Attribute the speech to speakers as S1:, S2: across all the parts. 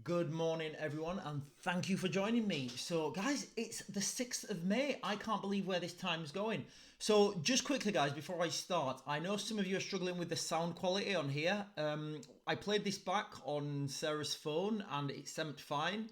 S1: Good morning, everyone, and thank you for joining me. So, guys, it's the 6th of May. I can't believe where this time's going. So, just quickly, guys, before I start, I know some of you are struggling with the sound quality on here. I played this back on Sarah's phone and it sounded fine.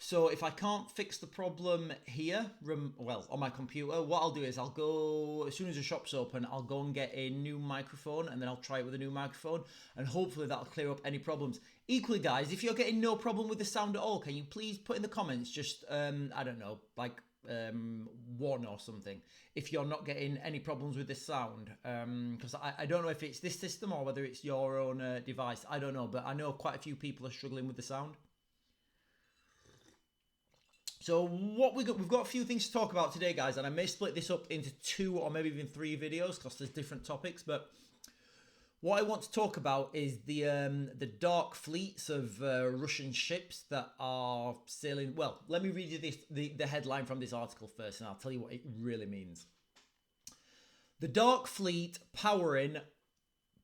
S1: So if I can't fix the problem here, on my computer, what I'll do is I'll go, as soon as the shop's open, I'll go and get a new microphone and then I'll try it with a new microphone and hopefully that'll clear up any problems. Equally, guys, if you're getting no problem with the sound at all, can you please put in the comments just, I don't know, like one or something, if you're not getting any problems with the sound, because I don't know if it's this system or whether it's your own device. I don't know, but I know quite a few people are struggling with the sound. So we've got a few things to talk about today, guys, and I may split this up into 2 or maybe even 3 videos because there's different topics. But what I want to talk about is the dark fleets of Russian ships that are sailing. Well, let me read you the headline from this article first, and I'll tell you what it really means. The dark fleet powering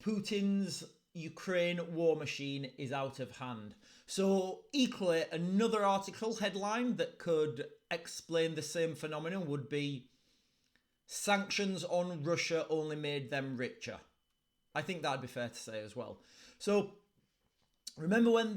S1: Putin's Ukraine war machine is out of hand. So equally, another article headline that could explain the same phenomenon would be sanctions on Russia only made them richer. I think that'd be fair to say as well. So remember when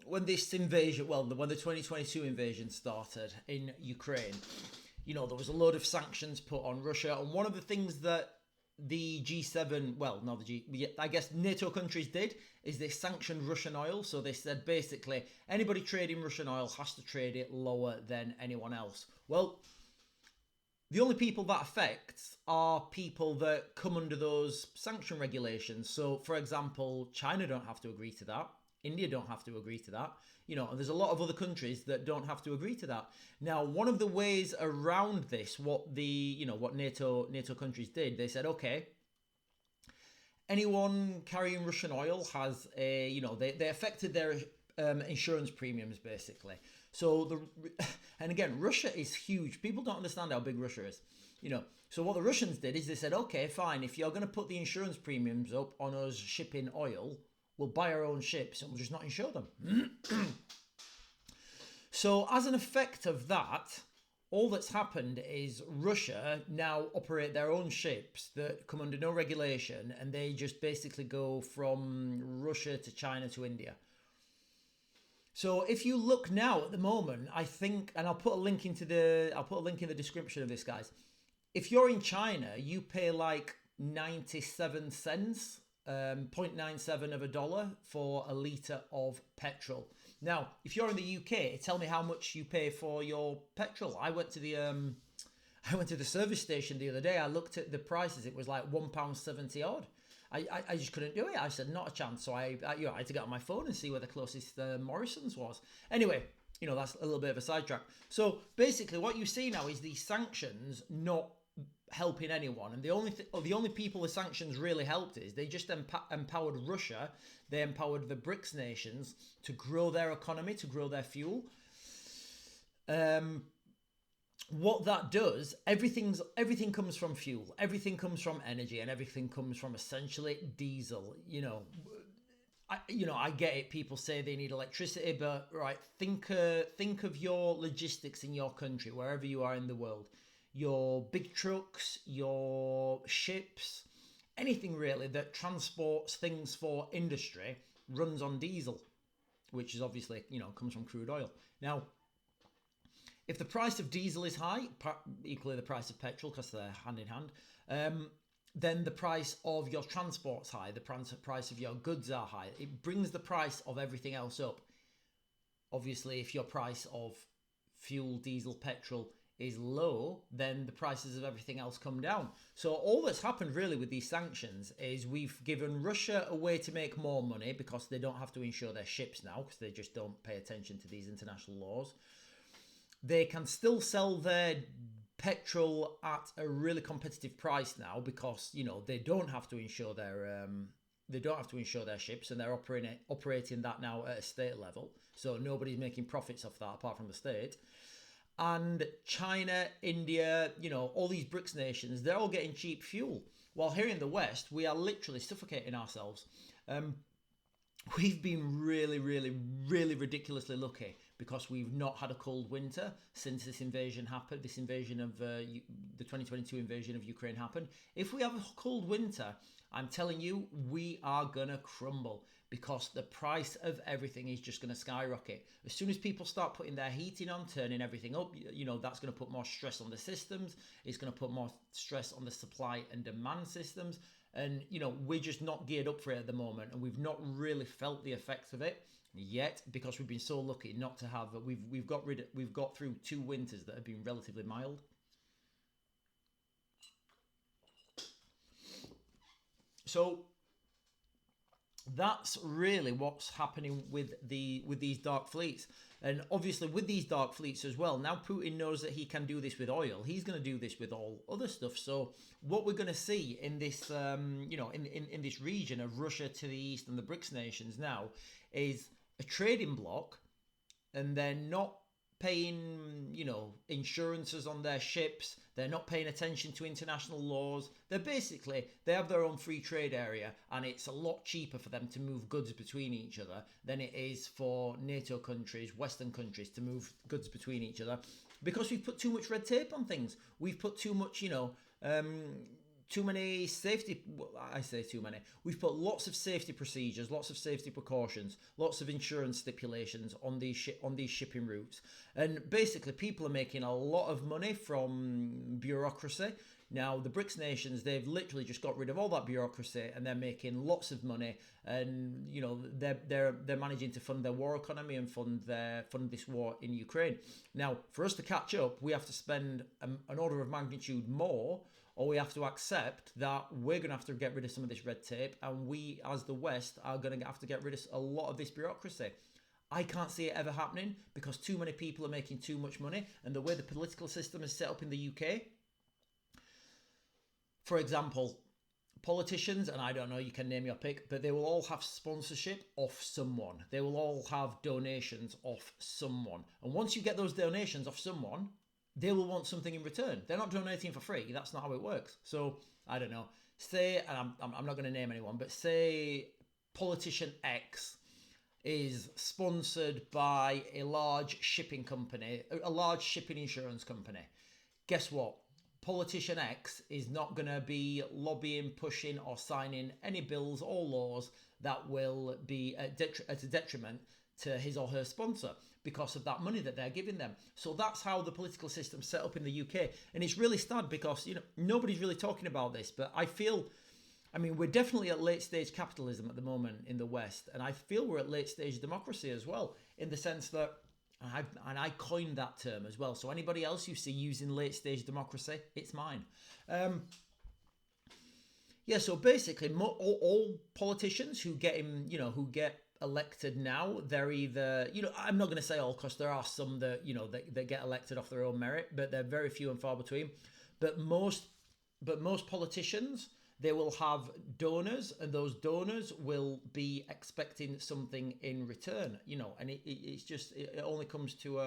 S1: when this invasion, when the 2022 invasion started in Ukraine, there was a load of sanctions put on Russia, and one of the things that the G7, I guess NATO countries did, is they sanctioned Russian oil. So they said basically anybody trading Russian oil has to trade it lower than anyone else. Well, the only people that affects are people that come under those sanction regulations. So, for example, China don't have to agree to that. India don't have to agree to that. And there's a lot of other countries that don't have to agree to that. Now, one of the ways around this, what NATO countries did, they said, okay, anyone carrying Russian oil has they affected their insurance premiums basically. So and again, Russia is huge. People don't understand how big Russia is. So what the Russians did is they said, okay, fine, if you're going to put the insurance premiums up on us shipping oil, we'll buy our own ships and we'll just not insure them. So as an effect of that, all that's happened is Russia now operate their own ships that come under no regulation, and they just basically go from Russia to China to India. So if you look now at the moment, I think, and I'll put a link in the description of this, guys. If you're in China, you pay like 97 cents, 0.97 of a dollar for a litre of petrol. Now, if you're in the UK, tell me how much you pay for your petrol. I went to the service station the other day. I looked at the prices. It was like £1.70 odd. I just couldn't do it. I said, not a chance. So I had to get on my phone and see where the closest Morrison's was. Anyway, that's a little bit of a sidetrack. So basically what you see now is these sanctions not helping anyone, and the only people the sanctions really helped is they just empowered Russia. They empowered the BRICS nations to grow their economy, to grow their fuel. What that does, everything comes from fuel, everything comes from energy, and everything comes from essentially diesel. I get it. People say they need electricity, but right, think of your logistics in your country, wherever you are in the world. Your big trucks, your ships, anything really that transports things for industry runs on diesel, which is obviously, comes from crude oil. Now, if the price of diesel is high, equally the price of petrol, because they're hand in hand, then the price of your transport's high, the price of your goods are high. It brings the price of everything else up. Obviously, if your price of fuel, diesel, petrol is low, then the prices of everything else come down. So all that's happened really with these sanctions is we've given Russia a way to make more money because they don't have to insure their ships now because they just don't pay attention to these international laws. They can still sell their petrol at a really competitive price now because they don't have to insure their ships, and they're operating that now at a state level. So nobody's making profits off that apart from the state. And China, India, all these BRICS nations, they're all getting cheap fuel. While here in the West, we are literally suffocating ourselves. we've been really, really, really ridiculously lucky because we've not had a cold winter since this invasion happened. This invasion of the 2022 invasion of Ukraine happened. If we have a cold winter, I'm telling you, we are gonna crumble because the price of everything is just gonna skyrocket. As soon as people start putting their heating on, turning everything up, that's gonna put more stress on the systems. It's gonna put more stress on the supply and demand systems. And we're just not geared up for it at the moment, and we've not really felt the effects of it yet because we've been so lucky not to have. We've got through 2 winters that have been relatively mild. So that's really what's happening with these dark fleets. And obviously with these dark fleets as well, now Putin knows that he can do this with oil. He's going to do this with all other stuff. So what we're going to see in this, in this region of Russia to the east and the BRICS nations now is a trading bloc, and they're not paying, insurances on their ships. They're not paying attention to international laws. They have their own free trade area, and it's a lot cheaper for them to move goods between each other than it is for NATO countries, Western countries, to move goods between each other, because we've put too much red tape on things. We've put too much, too many safety. I say too many. We've put lots of safety procedures, lots of safety precautions, lots of insurance stipulations on these shipping routes, and basically people are making a lot of money from bureaucracy. Now the BRICS nations, they've literally just got rid of all that bureaucracy, and they're making lots of money, and they're managing to fund their war economy and fund this war in Ukraine. Now for us to catch up, we have to spend an order of magnitude more, or we have to accept that we're going to have to get rid of some of this red tape, and we as the West are going to have to get rid of a lot of this bureaucracy. I can't see it ever happening because too many people are making too much money, and the way the political system is set up in the UK, for example, politicians, and I don't know, you can name your pick, but they will all have sponsorship off someone. They will all have donations off someone. And once you get those donations off someone, they will want something in return. They're not donating for free. That's not how it works. So, I don't know. Say, and I'm not going to name anyone, but say politician X is sponsored by a large shipping company, a large shipping insurance company. Guess what? Politician X is not going to be lobbying, pushing, or signing any bills or laws that will be at a detriment to his or her sponsor because of that money that they're giving them. So that's how the political system's set up in the UK. And it's really sad because, nobody's really talking about this, but we're definitely at late stage capitalism at the moment in the West. And I feel we're at late stage democracy as well, in the sense that, and I coined that term as well. So anybody else you see using late stage democracy, it's mine. So basically all politicians who get elected now, they're either, I'm not going to say all, because there are some that, that get elected off their own merit, but they're very few and far between. But most politicians, they will have donors, and those donors will be expecting something in return, and it only comes to,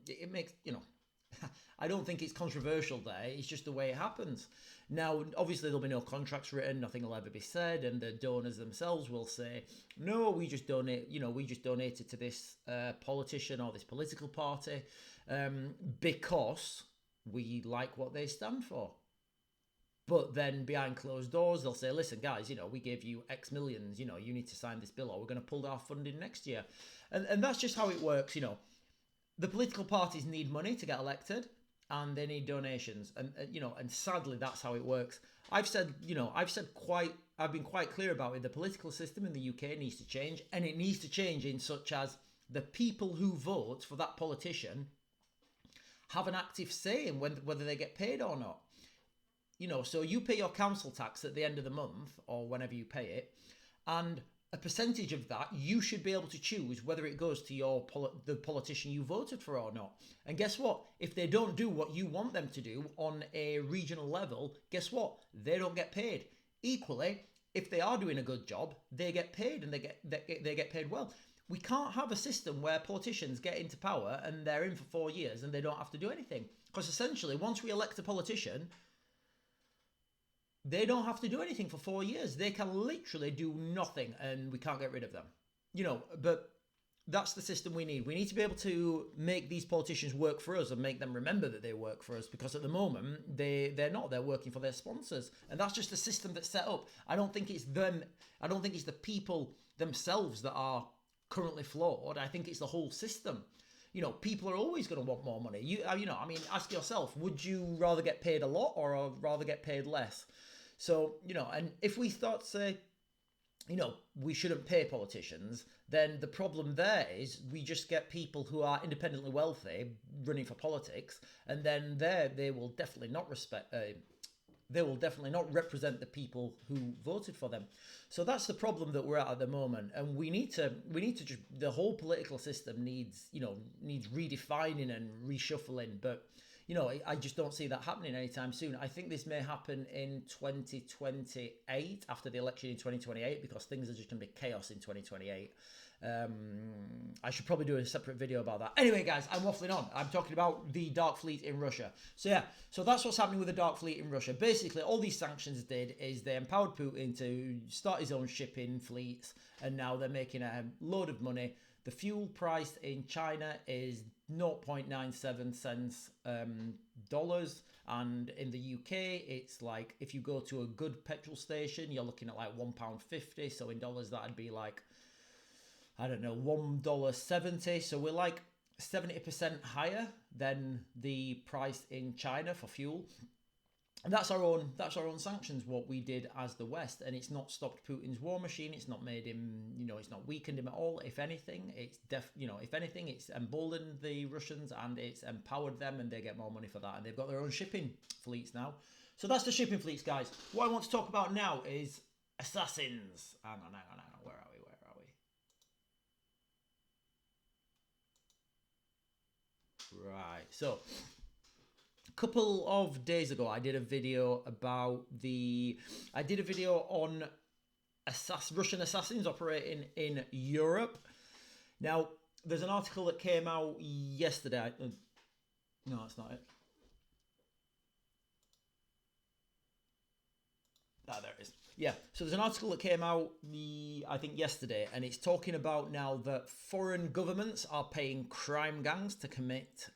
S1: it makes, I don't think it's controversial there. It's just the way it happens. Now, obviously, there'll be no contracts written. Nothing will ever be said. And the donors themselves will say, no, we just donated to this politician or this political party because we like what they stand for. But then behind closed doors, they'll say, listen, guys, we gave you X millions, you need to sign this bill or we're going to pull our funding next year. And that's just how it works, The political parties need money to get elected, and they need donations, and sadly that's how it works. I've been quite clear about it. The political system in the UK needs to change, and it needs to change in such as the people who vote for that politician have an active say in whether they get paid or not. So you pay your council tax at the end of the month or whenever you pay it, and a percentage of that, you should be able to choose whether it goes to the politician you voted for or not. And guess what? If they don't do what you want them to do on a regional level, guess what? They don't get paid. Equally, if they are doing a good job, they get paid, and they get paid well. We can't have a system where politicians get into power and they're in for 4 years and they don't have to do anything. Because essentially, once we elect a politician, they don't have to do anything for 4 years. They can literally do nothing, and we can't get rid of them. but that's the system we need. We need to be able to make these politicians work for us and make them remember that they work for us, because at the moment they're not. They're working for their sponsors, and that's just the system that's set up. I don't think it's them. I don't think it's the people themselves that are currently flawed. I think it's the whole system. People are always going to want more money. Ask yourself, would you rather get paid a lot or rather get paid less? So, and if we start to say, we shouldn't pay politicians, then the problem there is we just get people who are independently wealthy running for politics, and then they will definitely not represent the people who voted for them. So that's the problem that we're at the moment, and we need to just, the whole political system needs redefining and reshuffling, but I just don't see that happening anytime soon. I think this may happen in 2028, after the election in 2028, because things are just going to be chaos in 2028. I should probably do a separate video about that. Anyway, guys, I'm waffling on. I'm talking about the Dark Fleet in Russia. So that's what's happening with the Dark Fleet in Russia. Basically, all these sanctions did is they empowered Putin to start his own shipping fleets, and now they're making a load of money. The fuel price in China is 0.97 cents dollars, and in the UK it's like, if you go to a good petrol station, you're looking at like £1.50. So in dollars that'd be like, I don't know, $1.70. So we're like 70% higher than the price in China for fuel. And that's our own sanctions, what we did as the West, and it's not stopped Putin's war machine. It's not made him, it's not weakened him at all. If anything, it's emboldened the Russians and it's empowered them, and they get more money for that, and they've got their own shipping fleets now. So that's the shipping fleets, guys. What I want to talk about now is assassins. Hang on. Where are we? Right. So, couple of days ago I did a video on Russian assassins operating in Europe. Now there's an article that came out yesterday. No, that's not it. There it is. Yeah, so there's an article that came out, I think yesterday, and it's talking about now that foreign governments are paying crime gangs to commit,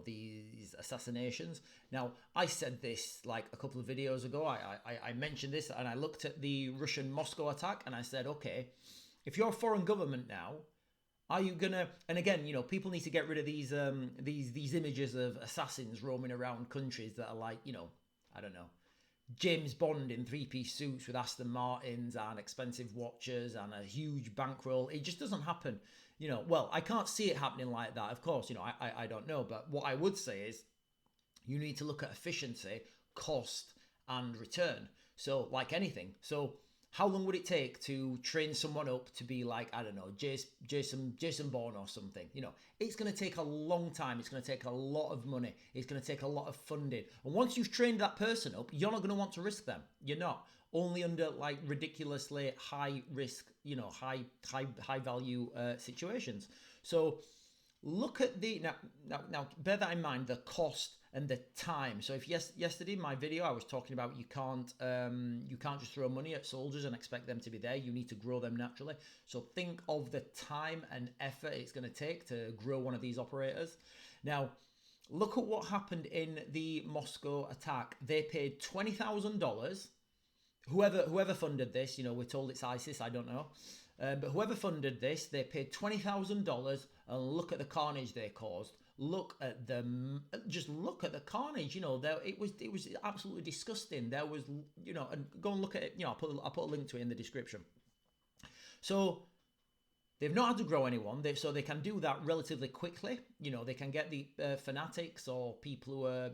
S1: these assassinations. Now, I said this like a couple of videos ago. I mentioned this, and I looked at the Russian Moscow attack, and I said, okay, if you're a foreign government now, are you gonna? And again, people need to get rid of these images of assassins roaming around countries that are like, I don't know, James Bond in three-piece suits with Aston Martins and expensive watches and a huge bankroll. It just doesn't happen. Well, I can't see it happening like that. Of course, I don't know. But what I would say is you need to look at efficiency, cost, and return. So like anything. So how long would it take to train someone up to be like, I don't know, Jason Bourne or something? It's going to take a long time. It's going to take a lot of money. It's going to take a lot of funding. And once you've trained that person up, you're not going to want to risk them. You're not. Only under like ridiculously high risk, high value situations. So look at the now bear that in mind, the cost and the time. So if yesterday my video I was talking about you can't just throw money at soldiers and expect them to be there. You need to grow them naturally. So think of the time and effort it's going to take to grow one of these operators. Now look at what happened in the Moscow attack. They paid $20,000. Whoever funded this, we're told it's ISIS, I don't know. But whoever funded this, they paid $20,000, and look at the carnage they caused. Look at the carnage. It was absolutely disgusting. There was, and go and look at it. I'll put a link to it in the description. So they've not had to grow anyone, so they can do that relatively quickly. They can get the fanatics or people who are,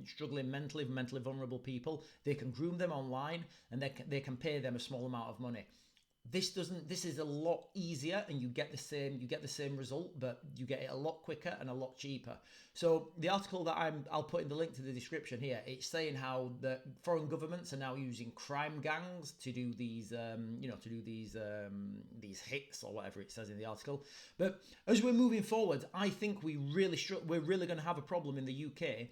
S1: struggling mentally vulnerable people. They can groom them online, and they can pay them a small amount of money. This is a lot easier, and you get the same result, but you get it a lot quicker and a lot cheaper. So the article that I'll put in the link to the description here, it's saying how the foreign governments are now using crime gangs to do these these hits or whatever it says in the article. But as we're moving forward, I think we're really going to have a problem in the UK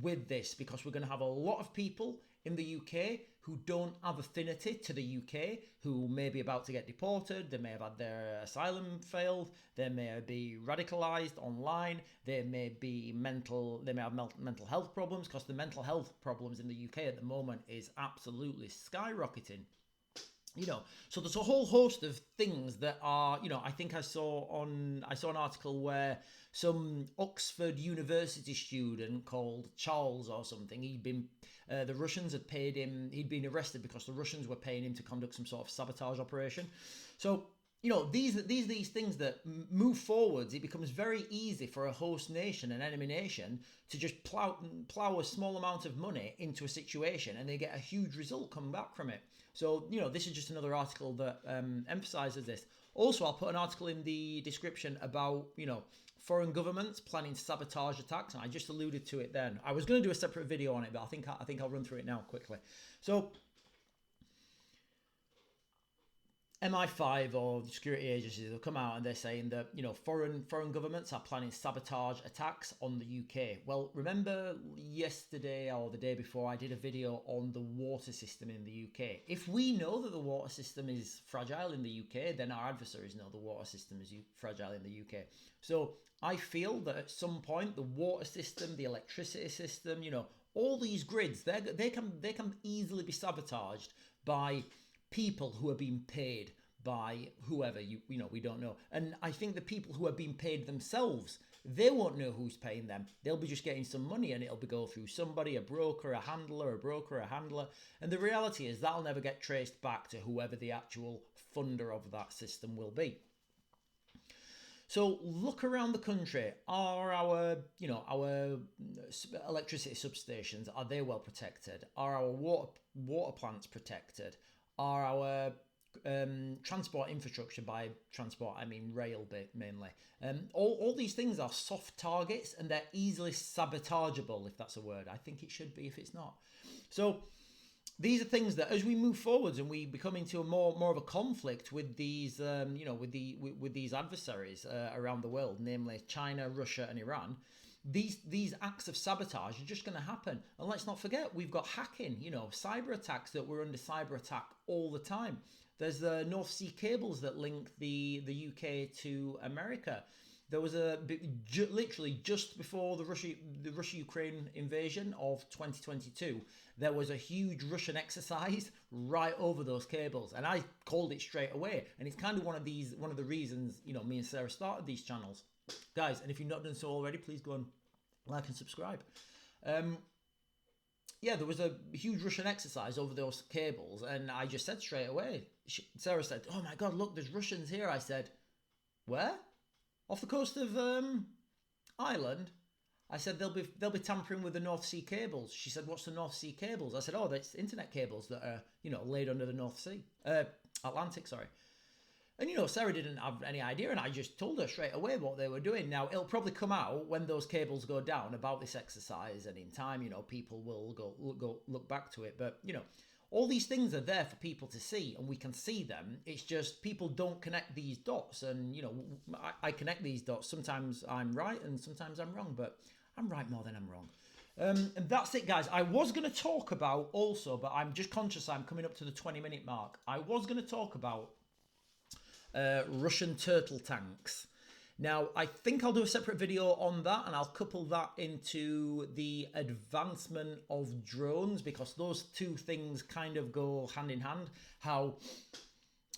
S1: with this, because we're going to have a lot of people in the UK who don't have affinity to the UK, who may be about to get deported, they may have had their asylum failed, they may be radicalized online, they may have mental health problems, because the mental health problems in the UK at the moment is absolutely skyrocketing. So there's a whole host of things that are, I think I saw an article where some Oxford University student called Charles or something, the Russians had paid him, he'd been arrested because the Russians were paying him to conduct some sort of sabotage operation. So, these things that move forwards, it becomes very easy for a host nation, an enemy nation, to just plow a small amount of money into a situation, and they get a huge result coming back from it. So, this is just another article that emphasizes this. Also, I'll put an article in the description about, foreign governments planning sabotage attacks. And I just alluded to it then. I was going to do a separate video on it, but I think I'll run through it now quickly. So, MI5 or the security agencies have come out and they're saying that, foreign governments are planning sabotage attacks on the UK. Well, remember yesterday or the day before I did a video on the water system in the UK. If we know that the water system is fragile in the UK, then our adversaries know the water system is fragile in the UK. So I feel that at some point the water system, the electricity system, all these grids, they can easily be sabotaged by people who are being paid by whoever, we don't know. And I think the people who are being paid themselves, they won't know who's paying them. They'll be just getting some money and it'll be go through somebody, a broker, a handler. And the reality is that'll never get traced back to whoever the actual funder of that system will be. So look around the country. Are our electricity substations, are they well protected? Are our water plants protected? Are our transport infrastructure, by transport I mean rail mainly, all these things are soft targets and they're easily sabotageable, if that's a word. I think it should be if it's not. So these are things that as we move forwards and we become into a more of a conflict with these with these adversaries around the world, namely China, Russia and Iran, these acts of sabotage are just going to happen. And let's not forget, we've got hacking, cyber attacks, that we're under cyber attack all the time. There's the North Sea cables that link the UK to America. There was literally just before the Russia-Ukraine invasion of 2022, there was a huge Russian exercise right over those cables, and I called it straight away. And it's kind of one of the reasons me and Sarah started these channels, guys. And if you've not done so already, please go and like and subscribe. There was a huge Russian exercise over those cables, and I just said straight away. Sarah said, "Oh my God, look, there's Russians here." I said, "Where?" "Off the coast of Ireland." I said, "They'll be tampering with the North Sea cables." She said, "What's the North Sea cables?" I said, "Oh, that's internet cables that are laid under the North Sea, Atlantic, sorry." And Sarah didn't have any idea, and I just told her straight away what they were doing. Now it'll probably come out when those cables go down about this exercise, and in time, people will go look back to it. But all these things are there for people to see, and we can see them. It's just people don't connect these dots, and I connect these dots. Sometimes I'm right, and sometimes I'm wrong, but I'm right more than I'm wrong. And that's it, guys. I was going to talk about also, but I'm just conscious I'm coming up to the 20-minute mark. I was going to talk about Russian turtle tanks. Now, I think I'll do a separate video on that, and I'll couple that into the advancement of drones, because those two things kind of go hand in hand. How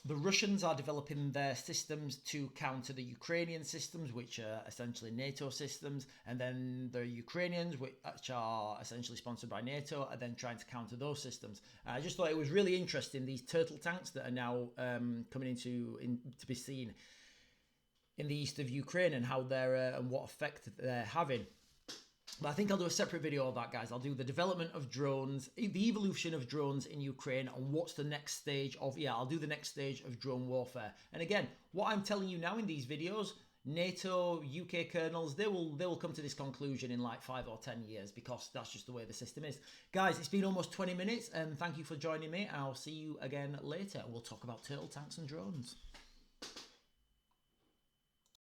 S1: the Russians are developing their systems to counter the Ukrainian systems, which are essentially NATO systems, and then the Ukrainians, which are essentially sponsored by NATO, are then trying to counter those systems. I just thought it was really interesting, these turtle tanks that are now coming to be seen in the east of Ukraine, and how they're and what effect they're having. But I think I'll do a separate video of that, guys. I'll do the development of drones, the evolution of drones in Ukraine, and what's the next stage of, I'll do the next stage of drone warfare. And again, what I'm telling you now in these videos, NATO, UK colonels, they will come to this conclusion in like 5 or 10 years, because that's just the way the system is. Guys, it's been almost 20 minutes, and thank you for joining me. I'll see you again later. We'll talk about turtle tanks and drones.